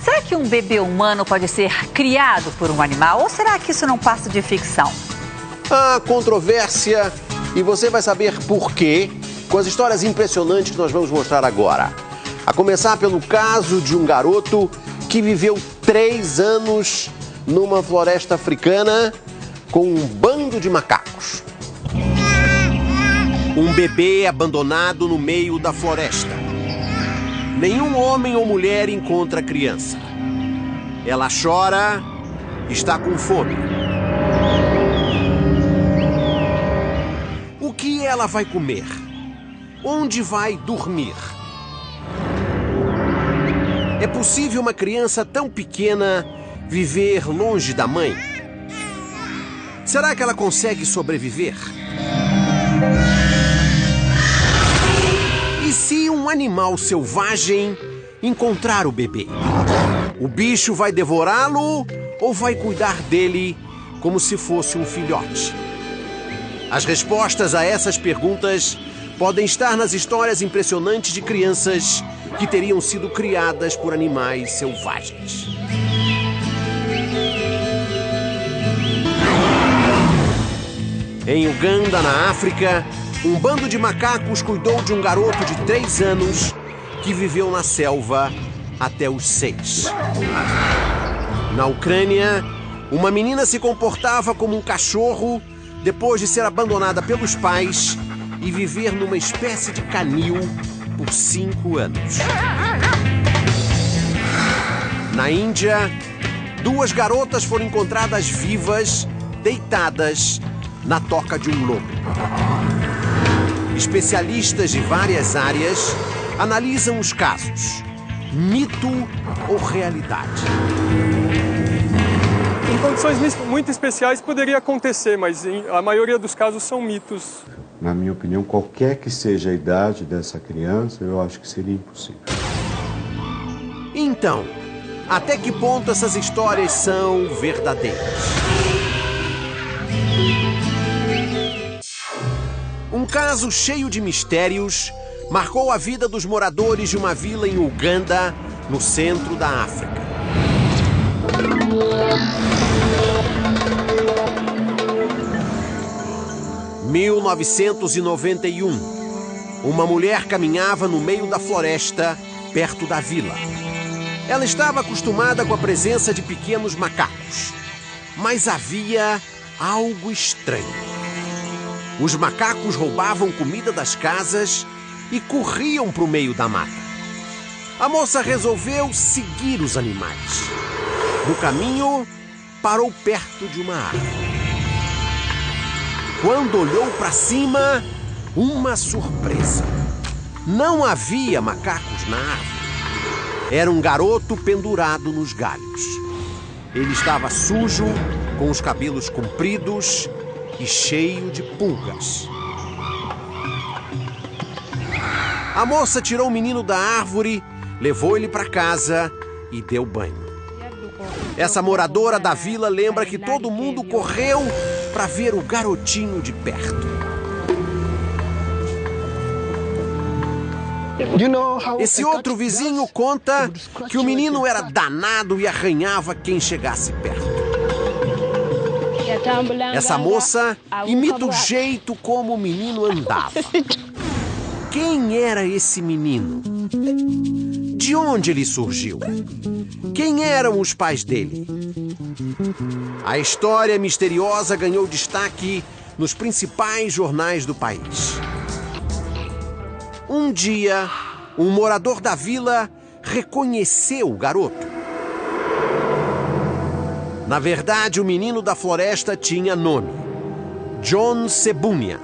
Será que um bebê humano pode ser criado por um animal? Ou será que isso não passa de ficção? Há controvérsia e você vai saber por quê com as histórias impressionantes que nós vamos mostrar agora. A começar pelo caso de um garoto que viveu 3 anos numa floresta africana com um bando de macacos. Um bebê abandonado no meio da floresta. Nenhum homem ou mulher encontra a criança. Ela chora, está com fome. O que ela vai comer? Onde vai dormir? É possível uma criança tão pequena viver longe da mãe? Será que ela consegue sobreviver? E se um animal selvagem encontrar o bebê? O bicho vai devorá-lo ou vai cuidar dele como se fosse um filhote? As respostas a essas perguntas podem estar nas histórias impressionantes de crianças que teriam sido criadas por animais selvagens. Em Uganda, na África, um bando de macacos cuidou de um garoto de 3 anos que viveu na selva até os 6. Na Ucrânia, uma menina se comportava como um cachorro depois de ser abandonada pelos pais e viver numa espécie de canil por 5 anos. Na Índia, 2 garotas foram encontradas vivas, deitadas na toca de um lobo. Especialistas de várias áreas analisam os casos. Mito ou realidade? Em condições muito especiais poderia acontecer, mas a maioria dos casos são mitos. Na minha opinião, qualquer que seja a idade dessa criança, eu acho que seria impossível. Então, até que ponto essas histórias são verdadeiras? Um caso cheio de mistérios marcou a vida dos moradores de uma vila em Uganda, no centro da África. Em 1991, uma mulher caminhava no meio da floresta, perto da vila. Ela estava acostumada com a presença de pequenos macacos, mas havia algo estranho. Os macacos roubavam comida das casas e corriam para o meio da mata. A moça resolveu seguir os animais. No caminho, parou perto de uma árvore. Quando olhou para cima, uma surpresa. Não havia macacos na árvore. Era um garoto pendurado nos galhos. Ele estava sujo, com os cabelos compridos e cheio de pulgas. A moça tirou o menino da árvore, levou ele para casa e deu banho. Essa moradora da vila lembra que todo mundo correu para ver o garotinho de perto. Esse outro vizinho conta que o menino era danado e arranhava quem chegasse perto. Essa moça imita o jeito como o menino andava. Quem era esse menino? De onde ele surgiu? Quem eram os pais dele? A história misteriosa ganhou destaque nos principais jornais do país. Um dia, um morador da vila reconheceu o garoto. Na verdade, o menino da floresta tinha nome: John Sebunia.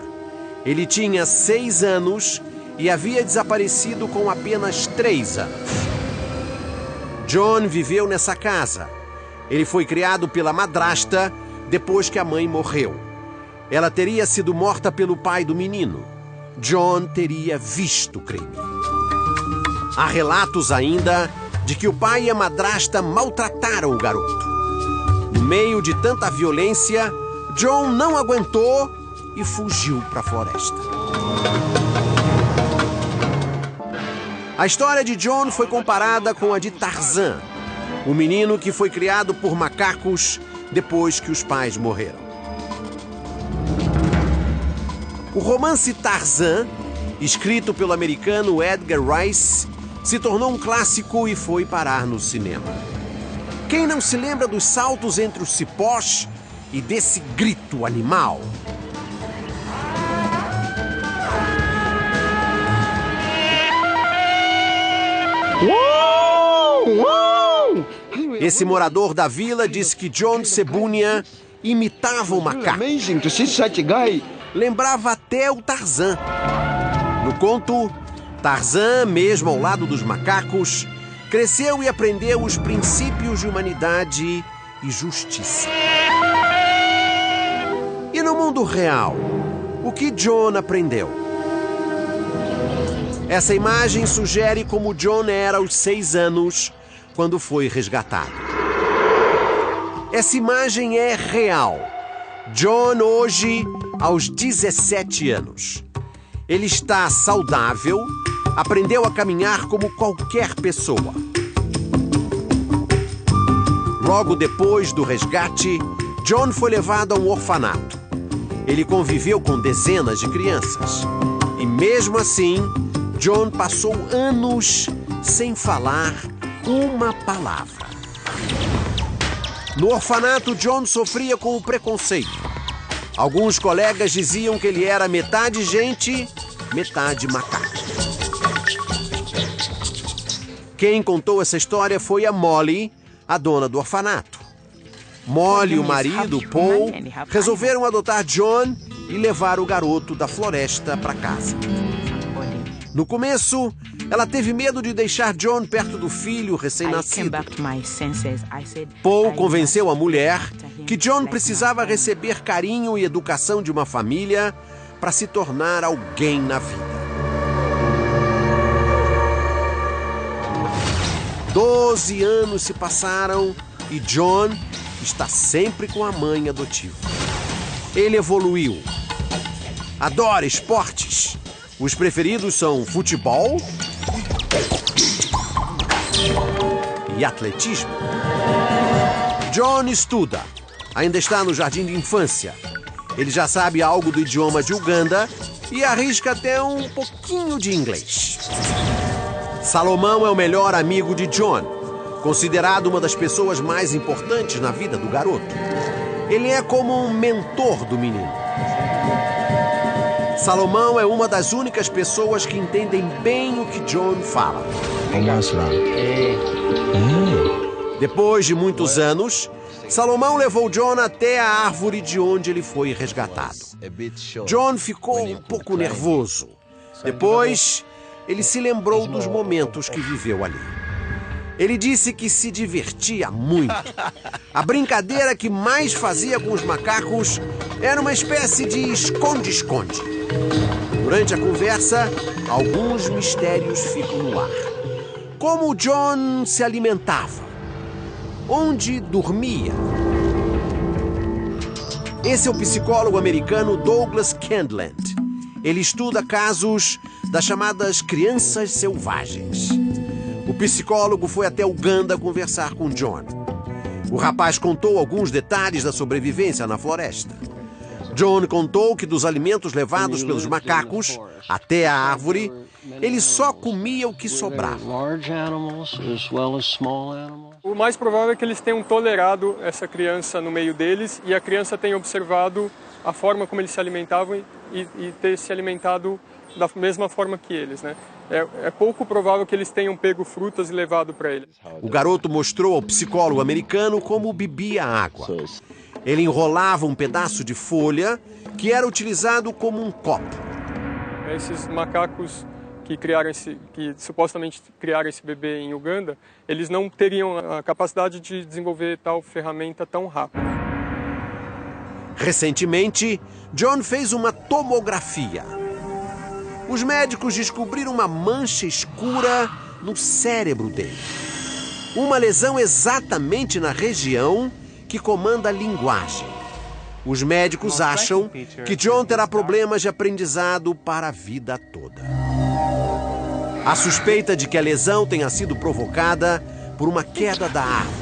Ele tinha 6 anos e havia desaparecido com apenas 3 anos. John viveu nessa casa. Ele foi criado pela madrasta depois que a mãe morreu. Ela teria sido morta pelo pai do menino. John teria visto o crime. Há relatos ainda de que o pai e a madrasta maltrataram o garoto. No meio de tanta violência, John não aguentou e fugiu para a floresta. A história de John foi comparada com a de Tarzan. O menino que foi criado por macacos depois que os pais morreram. O romance Tarzan, escrito pelo americano Edgar Rice, se tornou um clássico e foi parar no cinema. Quem não se lembra dos saltos entre os cipós e desse grito animal? Esse morador da vila disse que John Sebunia imitava o macaco. Lembrava até o Tarzan. No conto, Tarzan, mesmo ao lado dos macacos, cresceu e aprendeu os princípios de humanidade e justiça. E no mundo real, o que John aprendeu? Essa imagem sugere como John era aos 6 anos, quando foi resgatado. Essa imagem é real. John hoje, aos 17 anos. Ele está saudável, aprendeu a caminhar como qualquer pessoa. Logo depois do resgate, John foi levado a um orfanato. Ele conviveu com dezenas de crianças. E mesmo assim, John passou anos sem falar uma palavra. No orfanato, John sofria com o preconceito. Alguns colegas diziam que ele era metade gente, metade macaco. Quem contou essa história foi a Molly, a dona do orfanato. Molly e o marido, Paul, resolveram adotar John e levar o garoto da floresta para casa. No começo, ela teve medo de deixar John perto do filho recém-nascido. Paul convenceu a mulher que John precisava receber carinho e educação de uma família para se tornar alguém na vida. 12 anos se passaram e John está sempre com a mãe adotiva. Ele evoluiu. Adora esportes. Os preferidos são futebol e atletismo. John estuda. Ainda está no jardim de infância. Ele já sabe algo do idioma de Uganda e arrisca até um pouquinho de inglês. Salomão é o melhor amigo de John, considerado uma das pessoas mais importantes na vida do garoto. Ele é como um mentor do menino. Salomão é uma das únicas pessoas que entendem bem o que John fala. Depois de muitos anos, Salomão levou John até a árvore de onde ele foi resgatado. John ficou um pouco nervoso. Depois, ele se lembrou dos momentos que viveu ali. Ele disse que se divertia muito. A brincadeira que mais fazia com os macacos era uma espécie de esconde-esconde. Durante a conversa, alguns mistérios ficam no ar. Como John se alimentava? Onde dormia? Esse é o psicólogo americano Douglas Candland. Ele estuda casos das chamadas crianças selvagens. O psicólogo foi até Uganda conversar com John. O rapaz contou alguns detalhes da sobrevivência na floresta. John contou que dos alimentos levados pelos macacos até a árvore, ele só comia o que sobrava. O mais provável é que eles tenham tolerado essa criança no meio deles e a criança tenha observado a forma como eles se alimentavam e ter se alimentado da mesma forma que eles, né? É pouco provável que eles tenham pego frutas e levado para eles. O garoto mostrou ao psicólogo americano como bebia água. Ele enrolava um pedaço de folha que era utilizado como um copo. Esses macacos que supostamente criaram esse bebê em Uganda, eles não teriam a capacidade de desenvolver tal ferramenta tão rápido. Recentemente, John fez uma tomografia. Os médicos descobriram uma mancha escura no cérebro dele. Uma lesão exatamente na região que comanda a linguagem. Os médicos acham que John terá problemas de aprendizado para a vida toda. A suspeita de que a lesão tenha sido provocada por uma queda da árvore.